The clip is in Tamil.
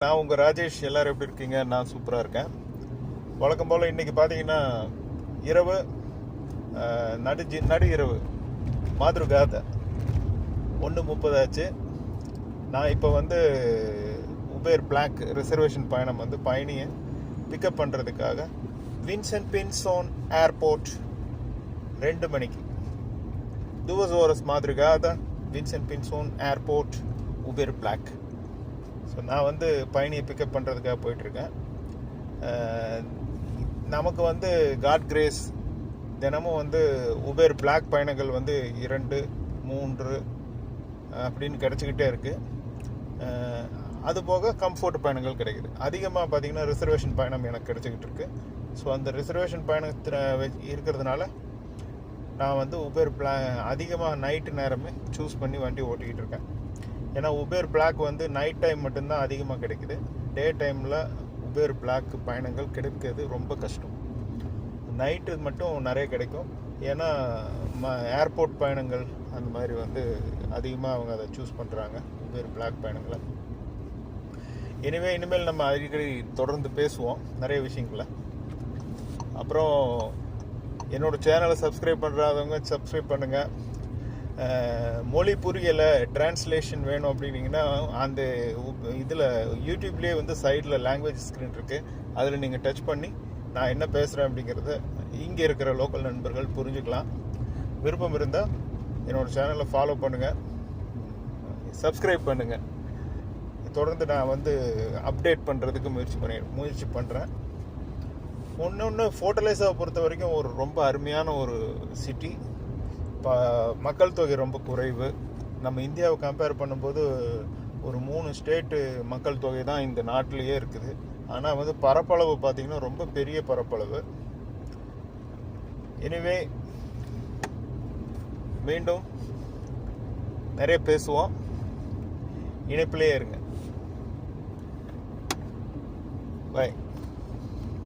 நான் உங்கள் ராஜேஷ். எல்லோரும் எப்படி இருக்கீங்க? நான் சூப்பராக இருக்கேன். வழக்கம் போல் இன்றைக்கி பார்த்தீங்கன்னா இரவு நடு இரவு மாதృகாத 1:30 ஆச்சு. நான் இப்போ உபேர் பிளாக் ரிசர்வேஷன் பயணம் பயணியை பிக்கப் பண்ணுறதுக்காக வின்சென்ட் பின்சோன் ஏர்போர்ட் 2 மணிக்கு 2 horas madrugada Vincent Pinzon airport Uber black. So நான் பயணியை பிக்கப் பண்ணுறதுக்காக போயிட்டுருக்கேன். நமக்கு காட் கிரேஸ் தினமும் உபேர் பிளாக் பயணங்கள் 2, 3 அப்படின்னு கிடச்சிக்கிட்டே இருக்குது. அதுபோக கம்ஃபோர்ட் பயணங்கள் கிடைக்குது. அதிகமாக பார்த்திங்கன்னா ரிசர்வேஷன் பயணம் எனக்கு கிடச்சிக்கிட்டு இருக்குது. ஸோ அந்த ரிசர்வேஷன் பயணத்தில் இருக்கிறதுனால நான் உபேர் அதிகமாக நைட்டு நேரமே சூஸ் பண்ணி வண்டி ஓட்டிக்கிட்டு இருக்கேன். ஏன்னா உபேர் பிளாக் நைட் டைம் மட்டும்தான் அதிகமாக கிடைக்குது. டே டைமில் உபேர் பிளாக் பயணங்கள் கிடைக்கிறது ரொம்ப கஷ்டம். நைட்டு மட்டும் நிறைய கிடைக்கும். ஏன்னா ஏர்போர்ட் பயணங்கள் அந்த மாதிரி அதிகமாக அவங்க அதை சூஸ் பண்ணுறாங்க, உபேர் பிளாக் பயணங்களை. இனிமேல் நம்ம அடிக்கடி தொடர்ந்து பேசுவோம் நிறைய விஷயங்களை. அப்புறம் என்னோடய சேனலை சப்ஸ்கிரைப் பண்ணுறாதவங்க சப்ஸ்கிரைப் பண்ணுங்கள். மொழி புரியலை, டிரான்ஸ்லேஷன் வேணும் அப்படின்னீங்கன்னா அந்த இதில் யூடியூப்லேயே சைடில் லாங்குவேஜ் ஸ்க்ரீன் இருக்குது. அதில் நீங்கள் டச் பண்ணி நான் என்ன பேசுகிறேன் அப்படிங்கிறத இங்கே இருக்கிற லோக்கல் நண்பர்கள் புரிஞ்சுக்கலாம். விருப்பம் இருந்தால் என்னோடய சேனலை ஃபாலோ பண்ணுங்கள், சப்ஸ்கிரைப் பண்ணுங்கள். தொடர்ந்து நான் அப்டேட் பண்ணுறதுக்கு முயற்சி பண்ணுறேன். ஒன்று ஃபோர்டலைஸாவை பொறுத்த வரைக்கும் ஒரு ரொம்ப அருமையான ஒரு சிட்டி. மக்கள் தொகை ரொம்ப குறைவு. நம்ம இந்தியாவை கம்பேர் பண்ணும்போது ஒரு 3 ஸ்டேட்டு மக்கள் தொகை தான் இந்த நாட்டிலேயே இருக்குது. ஆனால் பரப்பளவு பார்த்திங்கன்னா ரொம்ப பெரிய பரப்பளவு. மீண்டும் நிறைய பேசுவோம். இணைப்பிலே இருங்க. பாய்.